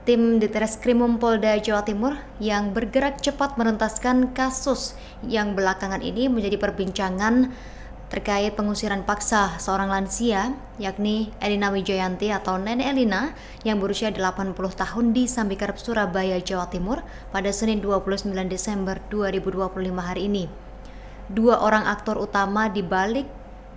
Tim Ditreskrimum Polda Jawa Timur yang bergerak cepat menuntaskan kasus yang belakangan ini menjadi perbincangan terkait pengusiran paksa seorang lansia, yakni Elina Wijayanti atau Nenek Elina yang berusia 80 tahun di Sambikerep, Surabaya, Jawa Timur pada Senin 29 Desember 2025 hari ini. Dua orang aktor utama di balik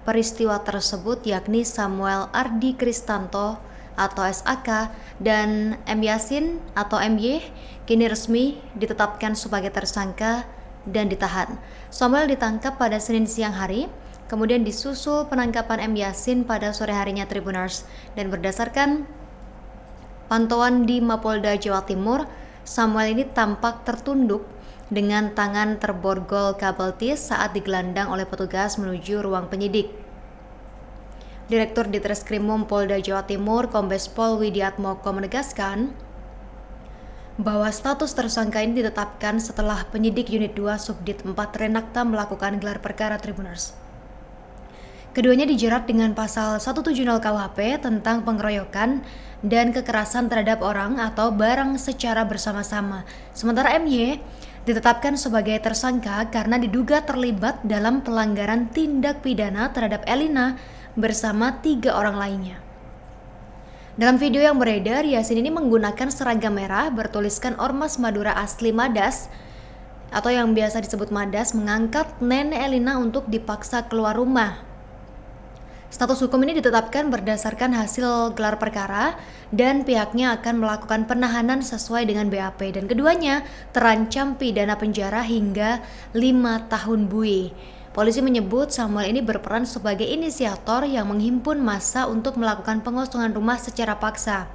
peristiwa tersebut yakni Samuel Ardi Kristanto atau SAK dan M. Yasin atau MY kini resmi ditetapkan sebagai tersangka dan ditahan. Samuel ditangkap pada Senin siang hari, kemudian disusul penangkapan M. Yasin pada sore harinya Tribuners, dan berdasarkan pantauan di Mapolda Jawa Timur, Samuel ini tampak tertunduk dengan tangan terborgol kabel tis saat digelandang oleh petugas menuju ruang penyidik. Direktur Ditreskrimum Polda Jawa Timur, Kombes Pol Widiatmoko menegaskan bahwa status tersangka ini ditetapkan setelah penyidik Unit 2 Subdit 4 Renakta melakukan gelar perkara Tribuners. Keduanya dijerat dengan pasal 170 KUHP tentang pengeroyokan dan kekerasan terhadap orang atau barang secara bersama-sama. Sementara MY ditetapkan sebagai tersangka karena diduga terlibat dalam pelanggaran tindak pidana terhadap Elina bersama 3 orang lainnya. Dalam video yang beredar, Yasin ini menggunakan seragam merah bertuliskan Ormas Madura Asli Madas atau yang biasa disebut Madas mengangkat Nenek Elina untuk dipaksa keluar rumah. Status hukum ini ditetapkan berdasarkan hasil gelar perkara dan pihaknya akan melakukan penahanan sesuai dengan BAP, dan keduanya terancam pidana penjara hingga 5 tahun buih. Polisi menyebut Samuel ini berperan sebagai inisiator yang menghimpun massa untuk melakukan pengosongan rumah secara paksa.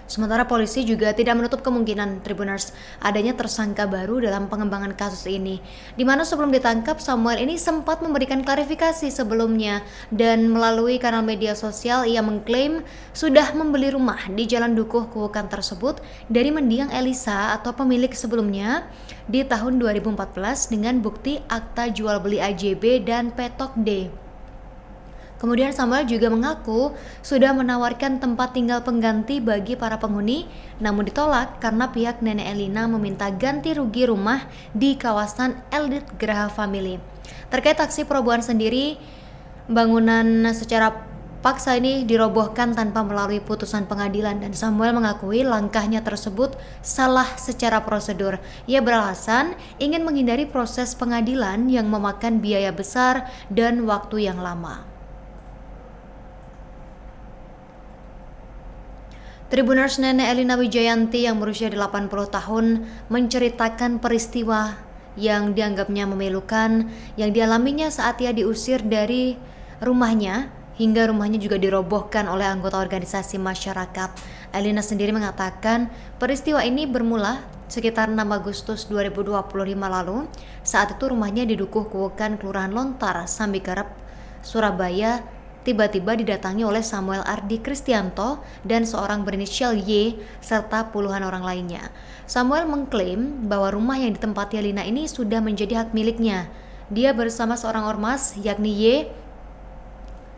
Sementara polisi juga tidak menutup kemungkinan Tribuners adanya tersangka baru dalam pengembangan kasus ini, di mana sebelum ditangkap Samuel ini sempat memberikan klarifikasi sebelumnya, dan melalui kanal media sosial ia mengklaim sudah membeli rumah di Jalan Dukuh Kuwukan tersebut dari mendiang Elisa atau pemilik sebelumnya di tahun 2014 dengan bukti akta jual beli AJB dan petok D. Kemudian Samuel juga mengaku sudah menawarkan tempat tinggal pengganti bagi para penghuni, namun ditolak karena pihak Nenek Elina meminta ganti rugi rumah di kawasan Eldit Graha Family. Terkait aksi perobohan sendiri, bangunan secara paksa ini dirobohkan tanpa melalui putusan pengadilan, dan Samuel mengakui langkahnya tersebut salah secara prosedur. Ia beralasan ingin menghindari proses pengadilan yang memakan biaya besar dan waktu yang lama. Tribuners, Nenek Elina Wijayanti yang berusia 80 tahun menceritakan peristiwa yang dianggapnya memilukan yang dialaminya saat ia diusir dari rumahnya hingga rumahnya juga dirobohkan oleh anggota organisasi masyarakat. Elina sendiri mengatakan peristiwa ini bermula sekitar 6 Agustus 2025 lalu. Saat itu rumahnya di Dukuh Kuwukan, Kelurahan Lontar, Sambikerep, Surabaya, tiba-tiba didatangi oleh Samuel Ardi Kristianto dan seorang berinisial Y serta puluhan orang lainnya. Samuel mengklaim bahwa rumah yang ditempati Elina ini sudah menjadi hak miliknya. Dia bersama seorang ormas yakni Y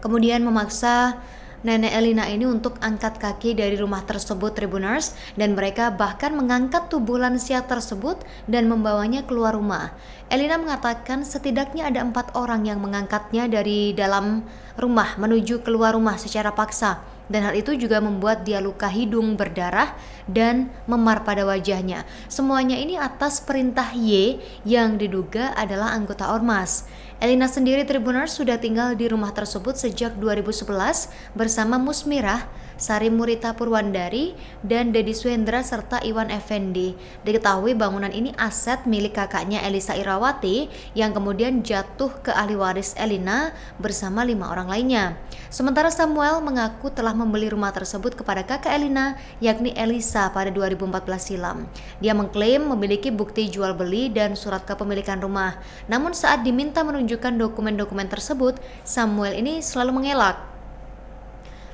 kemudian memaksa Nenek Elina ini untuk angkat kaki dari rumah tersebut, Tribuners, dan mereka bahkan mengangkat tubuh lansia tersebut dan membawanya keluar rumah. Elina mengatakan setidaknya ada 4 orang yang mengangkatnya dari dalam rumah menuju keluar rumah secara paksa, dan hal itu juga membuat dia luka hidung berdarah dan memar pada wajahnya. Semuanya ini atas perintah Y yang diduga adalah anggota ormas. Elina sendiri, Tribuners, sudah tinggal di rumah tersebut sejak 2011 bersama Musmirah, Sari Murita Purwandari, dan Dedi Suhendra serta Iwan Effendi. Diketahui bangunan ini aset milik kakaknya Elisa Irawati yang kemudian jatuh ke ahli waris Elina bersama 5 orang lainnya. Sementara Samuel mengaku telah membeli rumah tersebut kepada kakak Elina yakni Elisa pada 2014 silam. Dia mengklaim memiliki bukti jual beli dan surat kepemilikan rumah. Namun saat diminta menunjukkan dokumen-dokumen tersebut, Samuel ini selalu mengelak.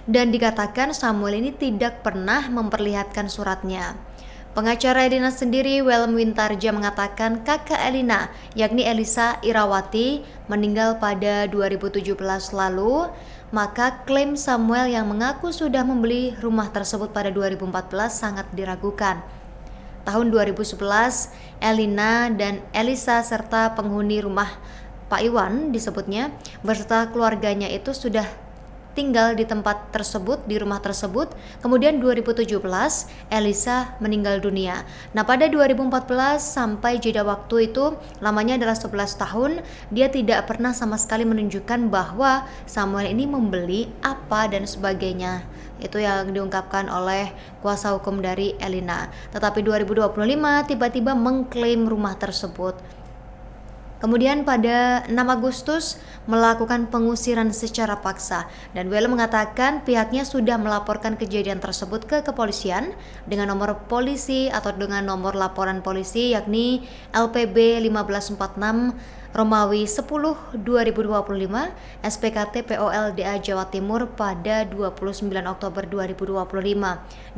Dan dikatakan Samuel ini tidak pernah memperlihatkan suratnya. Pengacara Elina sendiri, Welm Wintarja, mengatakan kakak Elina, yakni Elisa Irawati, meninggal pada 2017 lalu. maka klaim Samuel yang mengaku sudah membeli rumah tersebut pada 2014 sangat diragukan. Tahun 2011, Elina dan Elisa serta penghuni rumah Pak Iwan disebutnya beserta keluarganya itu sudah tinggal di tempat tersebut, di rumah tersebut. Kemudian 2017 Elisa meninggal dunia. Nah, pada 2014 sampai jeda waktu itu lamanya adalah 11 tahun, dia tidak pernah sama sekali menunjukkan bahwa Samuel ini membeli apa dan sebagainya. Itu yang diungkapkan oleh kuasa hukum dari Elina. Tetapi 2025 tiba-tiba mengklaim rumah tersebut. Kemudian pada 6 Agustus melakukan pengusiran secara paksa dan Well mengatakan pihaknya sudah melaporkan kejadian tersebut ke kepolisian dengan nomor polisi atau dengan nomor laporan polisi yakni LPB 1546 Romawi 10 2025 SPKT POLDA Jawa Timur pada 29 Oktober 2025.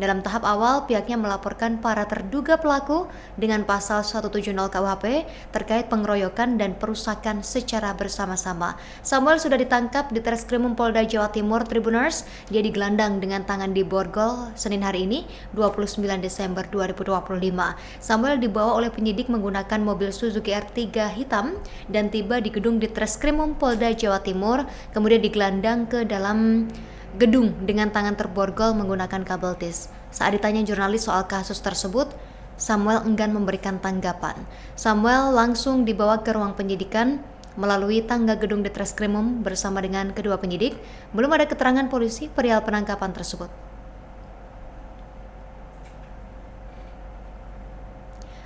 Dalam tahap awal pihaknya melaporkan para terduga pelaku dengan pasal 170 KUHP terkait pengeroyokan dan perusakan secara bersama-sama. Samuel sudah ditangkap di Treskrimum Polda Jawa Timur Tribuners. Dia digelandang dengan tangan di borgol Senin hari ini 29 Desember 2025. Samuel dibawa oleh penyidik menggunakan mobil Suzuki R3 hitam dan tiba di gedung di Treskrimum Polda Jawa Timur, kemudian digelandang ke dalam gedung dengan tangan terborgol menggunakan kabel tis. Saat ditanya jurnalis soal kasus tersebut, Samuel enggan memberikan tanggapan. Samuel langsung dibawa ke ruang penyidikan melalui tangga gedung di Treskrimum bersama dengan kedua penyidik. Belum ada keterangan polisi perihal penangkapan tersebut.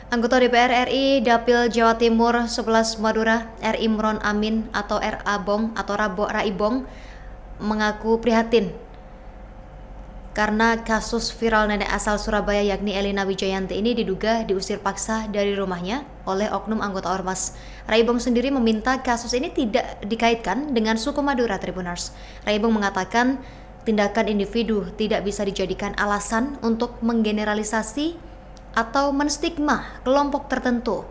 Anggota DPR RI Dapil Jawa Timur 11 Madura R. Imron Amin atau R. Abong atau Raibong mengaku prihatin karena kasus viral nenek asal Surabaya yakni Elina Wijayanti ini diduga diusir paksa dari rumahnya oleh oknum anggota Ormas. Raibong sendiri meminta kasus ini tidak dikaitkan dengan suku Madura Tribuners. Raibong mengatakan tindakan individu tidak bisa dijadikan alasan untuk menggeneralisasi atau menstigma kelompok tertentu.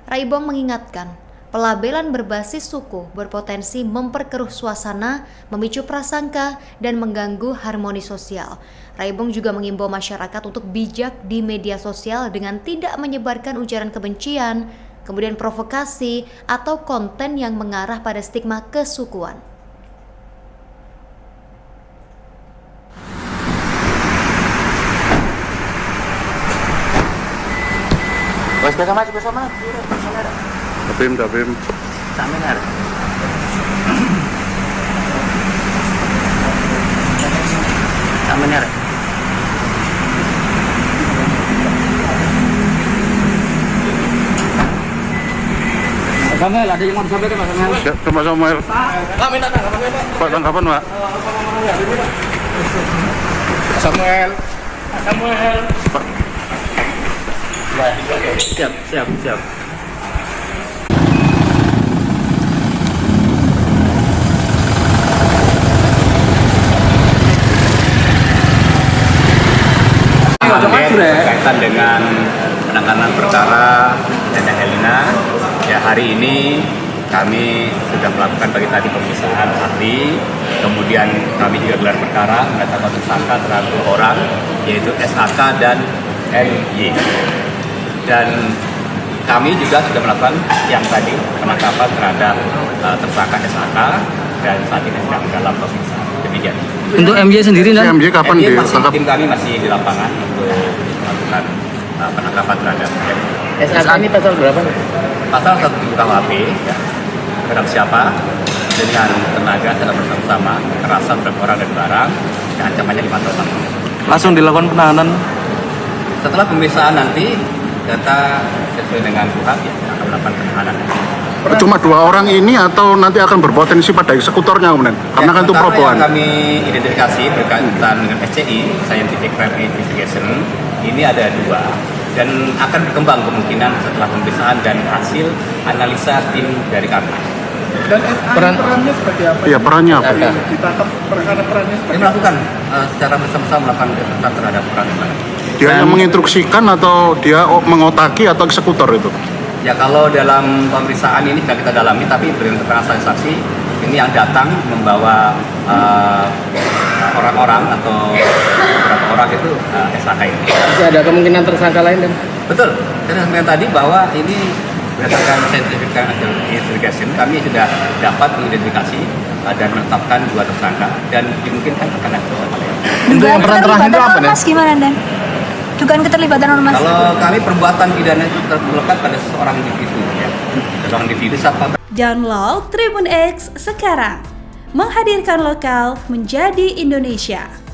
Raibong mengingatkan, pelabelan berbasis suku berpotensi memperkeruh suasana, memicu prasangka, dan mengganggu harmoni sosial. Raibong juga mengimbau masyarakat untuk bijak di media sosial dengan tidak menyebarkan ujaran kebencian, kemudian provokasi, atau konten yang mengarah pada stigma kesukuan. Biasa maju. Dabim. Saminar. Samuel, ada yang mau disampaikan Pak Samuel? Ya, Pak Samuel. Pak, tanggapan Pak. Samuel. Pak. Siap. Berkaitan dengan penanganan perkara nenek Elina, ya hari ini kami sudah melakukan pagi tadi pemeriksaan ahli, kemudian kami juga gelar perkara menetapkan tersangka terhadap 2 orang, yaitu SAK dan MY. Dan kami juga sudah melakukan yang tadi penangkapan terhadap tersangka SAK dan saat ini sedang dalam pemeriksaan. Demikian. Untuk MJ sendiri, MJ kapan ditangkap? Tim kami masih di lapangan untuk melakukan penangkapan terhadap MJ. SAK ini pasal berapa? Pasal 1 KUHP, ya, terhadap siapa dengan tenaga secara bersama-sama, kekerasan terhadap orang dan barang, dan ancamannya 5 tahun. Langsung dilakukan penahanan. Setelah pemeriksaan nanti, data sesuai dengan KUHP, ya, akan melakukan penahanan. Cuma 2 orang ini atau nanti akan berpotensi pada eksekutornya kemudian? Karena kan itu perobohan. Yang kami identifikasi berkaitan dengan SCI, Scientific Crime Investigation, ini ada 2 dan akan berkembang kemungkinan setelah pemeriksaan dan hasil analisa tim dari kami. Dan perannya seperti apa? Iya, perannya apa? Ditangkap perannya seperti Ini melakukan secara bersama-sama melakukan pemeriksaan terhadap peran. Dia yang menginstruksikan atau dia mengotaki atau eksekutor itu? Ya kalau dalam pemeriksaan ini sudah kita dalami, tapi berdasarkan keterangan saksi ini yang datang membawa orang-orang atau beberapa orang itu SHK ini. Masih ada kemungkinan tersangka lain dan Betul, saya sampaikan tadi bahwa ini berdasarkan scientific investigation kami sudah dapat mengidentifikasi dan menetapkan 2 tersangka dan dimungkinkan akan ada tersangka lain. Dugaan peran terakhir itu apa, keterlibatan ormas gimana, Dan? Dugaan keterlibatan ormas? Kalau kami perbuatan pidana itu terlekat pada seorang individu, ya. Seorang individu siapa? Download Tribun X sekarang. Menghadirkan lokal menjadi Indonesia.